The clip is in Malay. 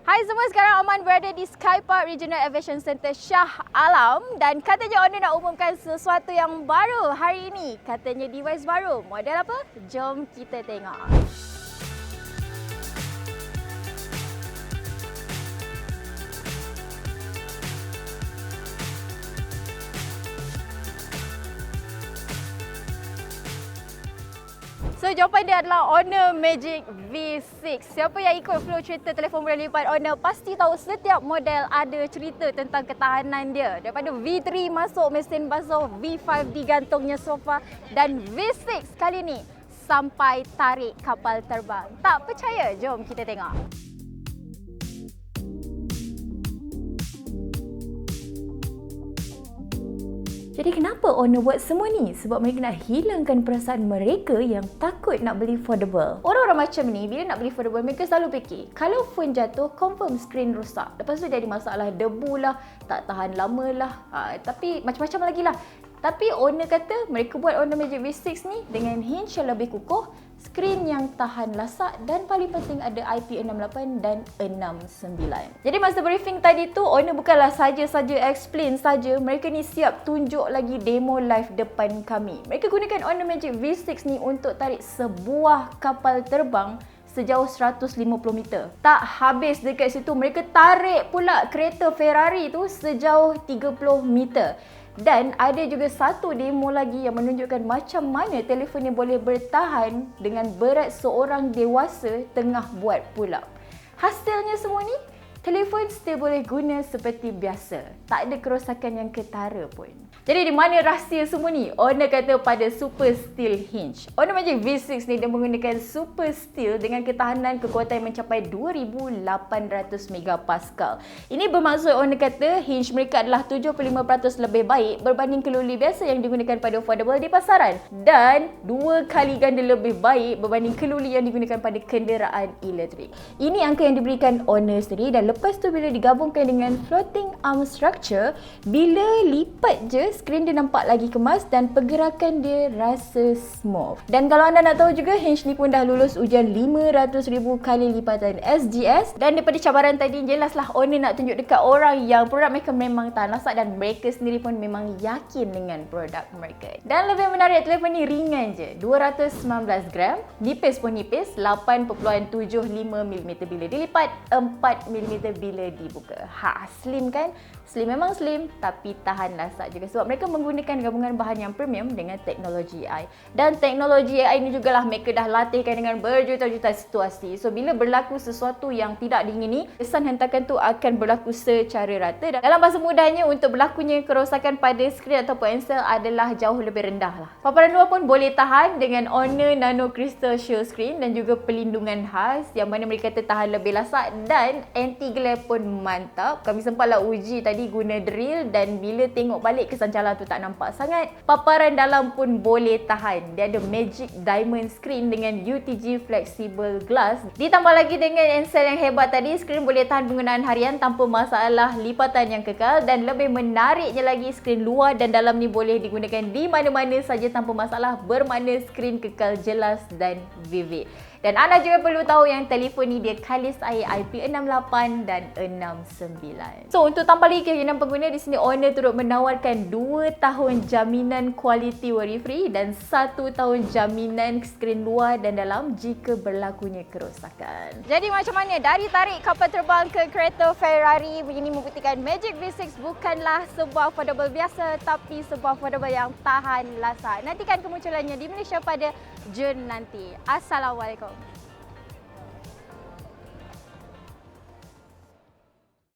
Hai semua, sekarang Aman berada di Skypark Regional Aviation Centre Shah Alam dan katanya owner nak umumkan sesuatu yang baru hari ini. Katanya device baru. Model apa? Jom kita tengok. So, jawapan dia adalah Honor Magic V6. Siapa yang ikut flow cerita telefon bola lipat Honor pasti tahu setiap model ada cerita tentang ketahanan dia. Daripada V3 masuk mesin basuh, V5 digantungnya sofa dan V6 kali ni sampai tarik kapal terbang. Tak percaya? Jom kita tengok. Jadi kenapa owner buat semua ni? Sebab mereka nak hilangkan perasaan mereka yang takut nak beli foldable. Orang-orang macam ni bila nak beli foldable mereka selalu fikir kalau phone jatuh confirm skrin rosak. Lepas tu jadi masalah debu lah, tak tahan lama lah, tapi macam-macam lagi lah. Tapi owner kata mereka buat Honor Magic V6 ni dengan hinge yang lebih kukuh, skrin yang tahan lasak dan paling penting ada IP68 dan 69. Jadi masa briefing tadi tu owner bukanlah saja-saja explain saja, mereka ni siap tunjuk lagi demo live depan kami. Mereka gunakan Honor Magic V6 ni untuk tarik sebuah kapal terbang sejauh 150 meter. Tak habis dekat situ, mereka tarik pula kereta Ferrari tu sejauh 30 meter. Dan ada juga satu demo lagi yang menunjukkan macam mana telefon ni boleh bertahan dengan berat seorang dewasa tengah buat pull up. Hasilnya semua ni, telefon still boleh guna seperti biasa. Tak ada kerosakan yang ketara pun. Jadi di mana rahsia semua ni? Owner kata pada Super Steel Hinge. Honor Magic V6 ni dia menggunakan Super Steel dengan ketahanan kekuatan yang mencapai 2800 megapascal. Ini bermaksud owner kata hinge mereka adalah 75% lebih baik berbanding keluli biasa yang digunakan pada foldable di pasaran. Dan 2 kali ganda lebih baik berbanding keluli yang digunakan pada kenderaan elektrik. Ini angka yang diberikan owner sendiri dan lepas tu bila digabungkan dengan floating arm structure, bila lipat je skrin dia nampak lagi kemas dan pergerakan dia rasa smooth. Dan kalau anda nak tahu juga, hinge ni pun dah lulus ujian 500,000 kali lipatan SGS. Dan daripada cabaran tadi, jelaslah owner nak tunjuk dekat orang yang produk mereka memang tahan lasak dan mereka sendiri pun memang yakin dengan produk mereka. Dan lebih menarik, telefon ni ringan je, 219 gram, nipis pun nipis, 8.75mm bila dilipat, 4mm bila dibuka. Slim kan? Slim memang slim, tapi tahan lasak juga sebab mereka menggunakan gabungan bahan yang premium dengan teknologi AI. Dan teknologi AI ni jugalah mereka dah latihkan dengan berjuta-juta situasi. So bila berlaku sesuatu yang tidak diingini, kesan hentakan tu akan berlaku secara rata. Dan dalam bahasa mudahnya, untuk berlakunya kerosakan pada skrin ataupun ensel adalah jauh lebih rendah lah. Paparan luar pun boleh tahan dengan Honor Nano Crystal Shield Screen dan juga pelindungan khas yang mana mereka kata tahan lebih lasak dan anti-glare pun mantap. Kami sempatlah uji tadi guna drill dan bila tengok balik kesan jalan tu tak nampak sangat. Paparan dalam pun boleh tahan. Dia ada Magic Diamond Screen dengan UTG Flexible Glass. Ditambah lagi dengan ensel yang hebat tadi, skrin boleh tahan penggunaan harian tanpa masalah lipatan yang kekal dan lebih menariknya lagi, skrin luar dan dalam ni boleh digunakan di mana-mana saja tanpa masalah, bermakna skrin kekal jelas dan vivid. Dan anda juga perlu tahu yang telefon ni dia kalis air IP68 dan 69. So untuk tambah lagi keyakinan pengguna, di sini owner turut menawarkan 2 tahun jaminan quality worry free dan 1 tahun jaminan skrin luar dan dalam jika berlakunya kerosakan. Jadi macam mana dari tarik kapal terbang ke kereta Ferrari, ini membuktikan Magic V6 bukanlah sebuah foldable biasa tapi sebuah foldable yang tahan lasak. Nantikan kemunculannya di Malaysia pada Jun nanti. Assalamualaikum.